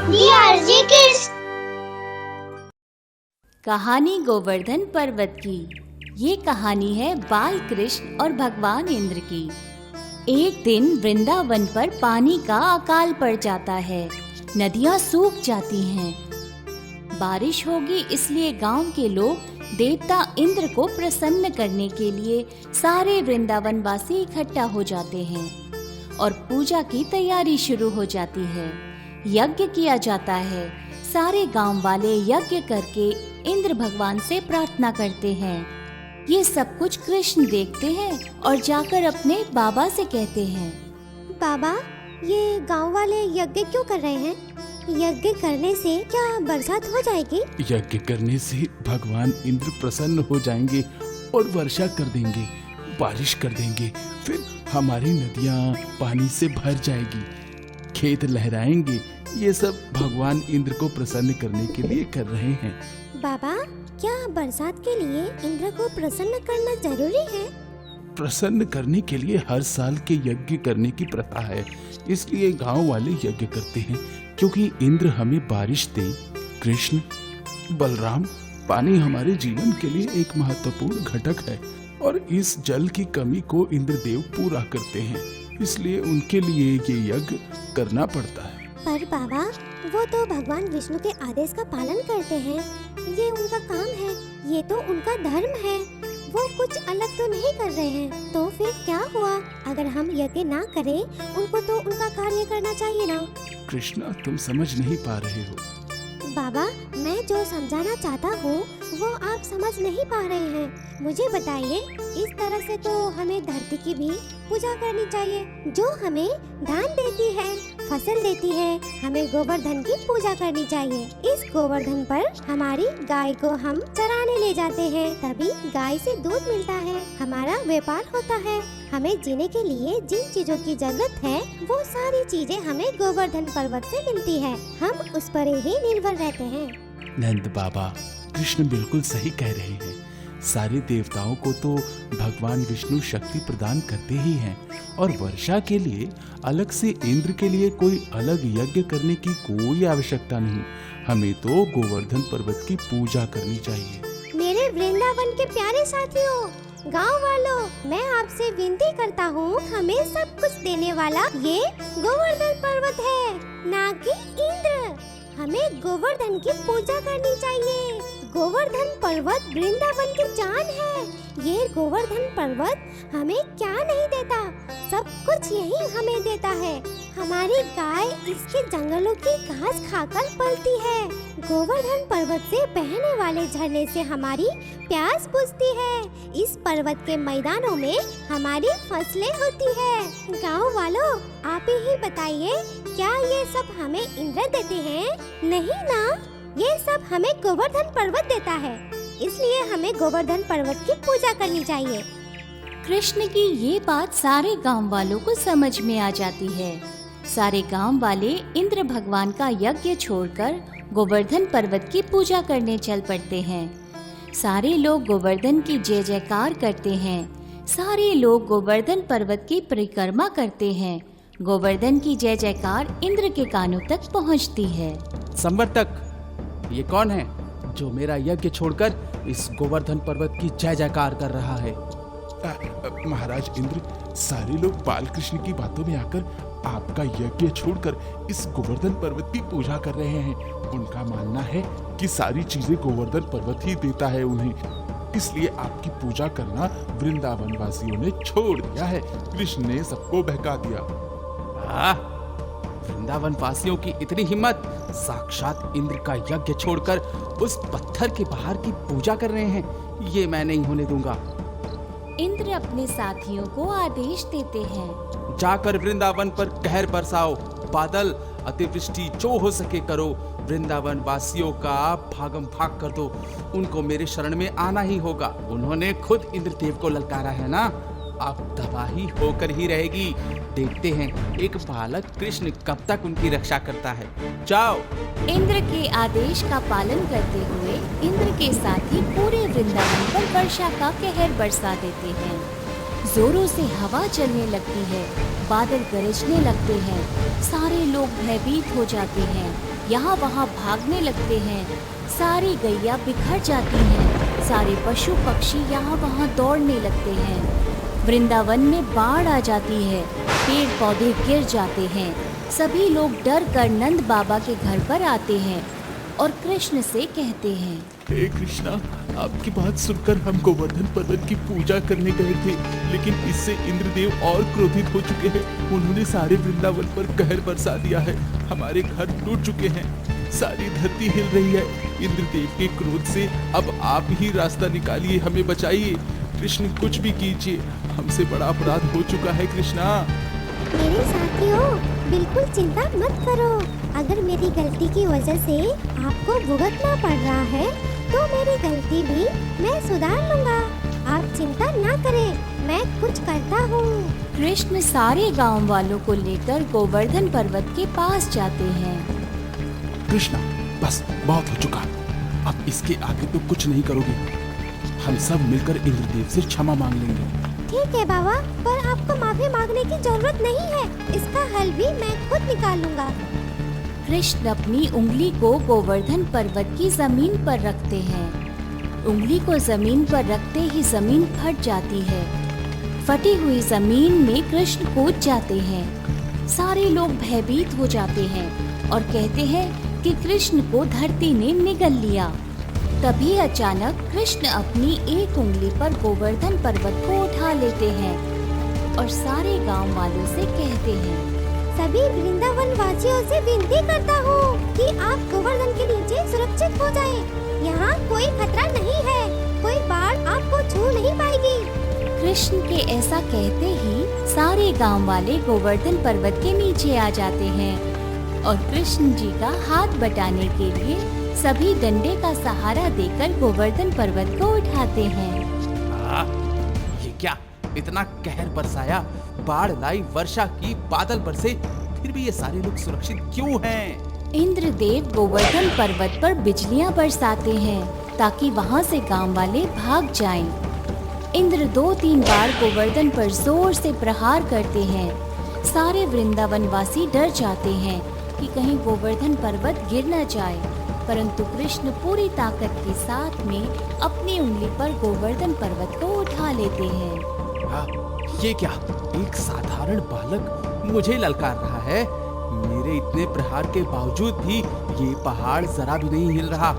DRG Kids। कहानी गोवर्धन पर्वत की। ये कहानी है बाल कृष्ण और भगवान इंद्र की। एक दिन वृंदावन पर पानी का अकाल पड़ जाता है। नदियाँ सूख जाती हैं। बारिश होगी इसलिए गांव के लोग देवता इंद्र को प्रसन्न करने के लिए सारे वृंदावन वासी इकट्ठा हो जाते हैं और पूजा की तैयारी शुरू हो जाती है। यज्ञ किया जाता है। सारे गांव वाले यज्ञ करके इंद्र भगवान से प्रार्थना करते हैं। ये सब कुछ कृष्ण देखते हैं और जाकर अपने बाबा से कहते हैं, बाबा, ये गांव वाले यज्ञ क्यों कर रहे हैं? यज्ञ करने से क्या बरसात हो जाएगी? यज्ञ करने से भगवान इंद्र प्रसन्न हो जाएंगे और वर्षा कर देंगे, बारिश कर देंगे। फिर हमारी नदियाँ पानी से भर जाएगी, खेत लहराएंगे। ये सब भगवान इंद्र को प्रसन्न करने के लिए कर रहे हैं। बाबा, क्या बरसात के लिए इंद्र को प्रसन्न करना जरूरी है? प्रसन्न करने के लिए हर साल के यज्ञ करने की प्रथा है, इसलिए गांव वाले यज्ञ करते हैं क्योंकि इंद्र हमें बारिश दे। कृष्ण, बलराम, पानी हमारे जीवन के लिए एक महत्वपूर्ण घटक है और इस जल की कमी को इंद्रदेव पूरा करते हैं, इसलिए उनके लिए ये यज्ञ करना पड़ता है। पर बाबा, वो तो भगवान विष्णु के आदेश का पालन करते हैं। ये उनका काम है, ये तो उनका धर्म है। वो कुछ अलग तो नहीं कर रहे हैं। तो फिर क्या हुआ? अगर हम यज्ञ ना करें, उनको तो उनका कार्य करना चाहिए ना। कृष्णा, तुम समझ नहीं पा रहे हो। बाबा, मैं जो समझाना चाहता हूँ वो आप समझ नहीं पा रहे हैं। मुझे बताइए, इस तरह से तो हमें धरती की भी पूजा करनी चाहिए जो हमें धान देती है, फसल देती है। हमें गोवर्धन की पूजा करनी चाहिए। इस गोवर्धन पर हमारी गाय को हम चराने ले जाते हैं, तभी गाय से दूध मिलता है, हमारा व्यापार होता है। हमें जीने के लिए जिन चीजों की जरूरत है वो सारी चीजें हमें गोवर्धन पर्वत से मिलती है। हम उस पर ही निर्भर रहते हैं। नंद बाबा, कृष्ण बिल्कुल सही कह रहे हैं। सारे देवताओं को तो भगवान विष्णु शक्ति प्रदान करते ही हैं और वर्षा के लिए अलग से इंद्र के लिए कोई अलग यज्ञ करने की कोई आवश्यकता नहीं। हमें तो गोवर्धन पर्वत की पूजा करनी चाहिए। मेरे वृंदावन के प्यारे साथियों, गांव वालों, मैं आपसे विनती करता हूँ, हमें सब कुछ देने वाला ये गोवर्धन पर्वत है, ना कि इंद्र। हमें गोवर्धन की पूजा करनी चाहिए। गोवर्धन पर्वत वृंदावन की जान है। ये गोवर्धन पर्वत हमें क्या नहीं देता, सब कुछ यही हमें देता है। हमारी गाय इसके जंगलों की घास खाकर पलती है। गोवर्धन पर्वत से बहने वाले झरने से हमारी प्यास बुझती है। इस पर्वत के मैदानों में हमारी फसलें होती है। गाँव वालों, आप ही बताइए, क्या ये सब हमें इंद्र देते हैं? नहीं ना, ये सब हमें गोवर्धन पर्वत देता है, इसलिए हमें गोवर्धन पर्वत की पूजा करनी चाहिए। कृष्ण की ये बात सारे गांव वालों को समझ में आ जाती है। सारे गांव वाले इंद्र भगवान का यज्ञ छोड़कर गोवर्धन पर्वत की पूजा करने चल पड़ते हैं। सारे लोग गोवर्धन की जय जयकार करते हैं। सारे लोग गोवर्धन पर्वत की परिक्रमा करते हैं। गोवर्धन की जय जयकार इंद्र के कानों तक पहुंचती है। संवर्तक, ये कौन है जो मेरा यज्ञ छोड़कर इस गोवर्धन पर्वत की जय जयकार कर रहा है? महाराज इंद्र, सारे लोग बाल कृष्ण की बातों में आकर आपका यज्ञ छोड़कर इस गोवर्धन पर्वत की पूजा कर रहे हैं। उनका मानना है कि सारी चीजें गोवर्धन पर्वत ही देता है उन्हें, इसलिए आपकी पूजा करना वृंदावन वासियों ने छोड़ दिया है। कृष्ण ने सबको बहका दिया। वृंदावन वासियों की इतनी हिम्मत, साक्षात इंद्र का यज्ञ छोड़कर उस पत्थर के बाहर की पूजा कर रहे हैं। ये मैं नहीं होने दूंगा। इंद्र अपने साथियों को आदेश देते हैं, जाकर वृंदावन पर कहर बरसाओ, बादल, अतिवृष्टि जो हो सके करो। वृंदावन वासियों का भागम भाग कर दो। उनको मेरे शरण में आना ही होगा। उन्होंने खुद इंद्रदेव को ललकारा है ना, अब तबाही होकर ही रहेगी। देखते हैं एक बालक कृष्ण कब तक उनकी रक्षा करता है। जाओ। इंद्र के आदेश का पालन करते हुए इंद्र के साथी पूरे वृंदावन पर वर्षा का कहर बरसा देते हैं। जोरों से हवा चलने लगती है, बादल गरजने लगते हैं, सारे लोग भयभीत हो जाते हैं। यहाँ वहाँ भागने लगते हैं। सारी गैया बिखर जाती हैं। सारे पशु पक्षी यहाँ वहाँ दौड़ने लगते हैं। वृंदावन में बाढ़ आ जाती है। पेड़ पौधे गिर जाते हैं। सभी लोग डर कर नंद बाबा के घर पर आते हैं और कृष्ण से कहते हैं, हे कृष्णा, आपकी बात सुनकर हम गोवर्धन पर्वत की पूजा करने गए थे, लेकिन इससे इंद्रदेव और क्रोधित हो चुके हैं। उन्होंने सारे वृंदावन पर कहर बरसा दिया है। हमारे घर टूट चुके हैं। सारी धरती हिल रही है। इंद्रदेव के क्रोध से अब आप ही रास्ता निकालिए, हमें बचाइए। कृष्ण, कुछ भी कीजिए, हमसे बड़ा अपराध हो चुका है। कृष्णा, मेरे साथियों, बिल्कुल चिंता मत करो। अगर मेरी गलती की वजह से आपको भुगतना पड़ रहा है तो मेरी गलती भी मैं सुधार लूंगा। आप चिंता ना करें, मैं कुछ करता हूँ। कृष्ण सारे गांव वालों को लेकर गोवर्धन पर्वत के पास जाते हैं। कृष्णा, बस बहुत हो चुका। अब इसके आगे तो कुछ नहीं करोगे। हम सब मिलकर इंद्रदेव से क्षमा मांग लेंगे। ठीक है बाबा, पर आपको माफी मांगने की जरूरत नहीं है। इसका हल भी मैं खुद निकाल लूंगा। कृष्ण अपनी उंगली को गोवर्धन पर्वत की जमीन पर रखते हैं। उंगली को जमीन पर रखते ही जमीन फट जाती है। फटी हुई जमीन में कृष्ण कूद जाते हैं। सारे लोग भयभीत हो जाते हैं और कहते हैं कि कृष्ण को धरती ने निगल लिया। तभी अचानक कृष्ण अपनी एक उंगली पर गोवर्धन पर्वत को उठा लेते हैं और सारे गांव वालों से कहते हैं, सभी वृंदावन वासियों से विनती करता हूँ कि आप गोवर्धन के नीचे सुरक्षित हो जाएं। यहाँ कोई खतरा नहीं है। कोई बाढ़ आपको छू नहीं पाएगी। कृष्ण के ऐसा कहते ही सारे गांव वाले गोवर्धन पर्वत के नीचे आ जाते हैं और कृष्ण जी का हाथ बटाने के लिए सभी डंडे का सहारा देकर गोवर्धन पर्वत को उठाते हैं। ये क्या, इतना कहर बरसाया, बाढ़ लाई, वर्षा की, बादल बरसे, फिर भी ये सारे लोग सुरक्षित क्यों हैं? इंद्रदेव गोवर्धन पर्वत पर बिजलियां बरसाते हैं ताकि वहां से गांव वाले भाग जाएं। इंद्र 2-3 बार गोवर्धन पर जोर से प्रहार करते हैं। सारे वृंदावन वासी डर जाते हैं कि कहीं गोवर्धन पर्वत गिर न जाए, परंतु कृष्ण पूरी ताकत के साथ में अपनी उंगली पर गोवर्धन पर्वत को उठा लेते हैं। ये क्या, एक साधारण बालक मुझे ललकार रहा है। मेरे इतने प्रहार के बावजूद भी ये पहाड़ जरा भी नहीं हिल रहा।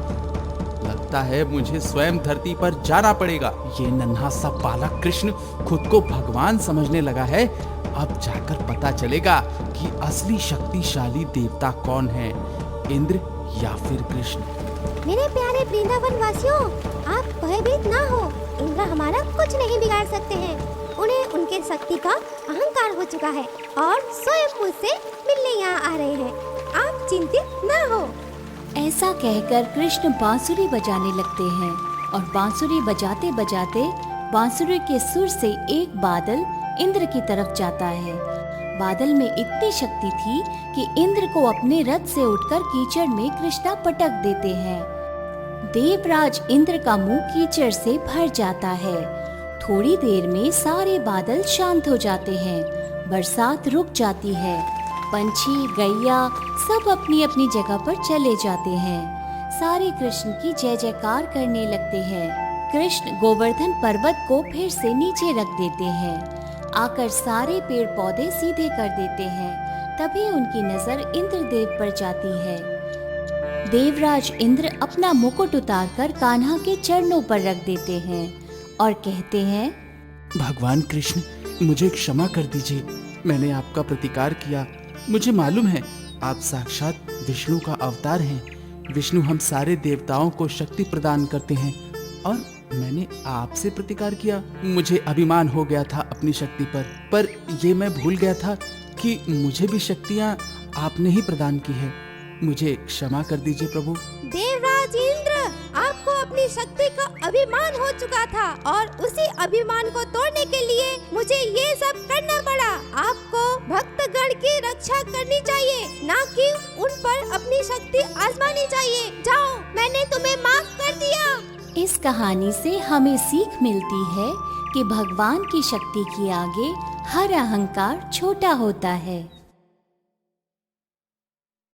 लगता है मुझे स्वयं धरती पर जाना पड़ेगा। ये नन्हा सा बालक कृष्ण खुद को भगवान समझने लगा है। अब जाकर पता चलेगा कि असली शक्तिशाली देवता कौन है, इंद्र या फिर कृष्ण। मेरे प्यारे वृंदावन वासियों, आप भयभीत ना हो। इंद्र हमारा कुछ नहीं बिगाड़ सकते हैं। उन्हें उनके शक्ति का अहंकार हो चुका है और स्वयं मुझसे मिलने यहाँ आ रहे हैं। आप चिंतित ना हो। ऐसा कहकर कृष्ण बांसुरी बजाने लगते हैं और बांसुरी बजाते बजाते बांसुरी के सुर से एक बादल इंद्र की तरफ जाता है। बादल में इतनी शक्ति थी कि इंद्र को अपने रथ से उठकर कीचड़ में कृष्णा पटक देते हैं। देवराज इंद्र का मुंह कीचड़ से भर जाता है। थोड़ी देर में सारे बादल शांत हो जाते हैं। बरसात रुक जाती है। पंछी, गैया सब अपनी अपनी जगह पर चले जाते हैं। सारे कृष्ण की जय जयकार करने लगते हैं। कृष्ण गोवर्धन पर्वत को फिर से नीचे रख देते हैं। आकर सारे पेड़ पौधे सीधे कर देते हैं। तभी उनकी नजर इंद्रदेव पर जाती है। देवराज इंद्र अपना मुकुट उतारकर कान्हा के चरणों पर रख देते हैं और कहते हैं, भगवान कृष्ण, मुझे क्षमा कर दीजिए। मैंने आपका प्रतिकार किया। मुझे मालूम है आप साक्षात विष्णु का अवतार हैं। विष्णु हम सारे देवताओं को शक्ति प्रदान करते हैं और मैंने आपसे प्रतिकार किया। मुझे अभिमान हो गया था अपनी शक्ति पर ये मैं भूल गया था कि मुझे भी शक्तियाँ आपने ही प्रदान की है। मुझे क्षमा कर दीजिए प्रभु। देवराज इंद्र, आपको अपनी शक्ति का अभिमान हो चुका था और उसी अभिमान को तोड़ने के लिए मुझे ये सब करना पड़ा। आपको भक्तगण की रक्षा करनी चाहिए, ना कि उन पर अपनी शक्ति आजमानी चाहिए। जाओ, मैंने तुम्हें माफ कर दिया। इस कहानी से हमें सीख मिलती है कि भगवान की शक्ति के आगे हर अहंकार छोटा होता है।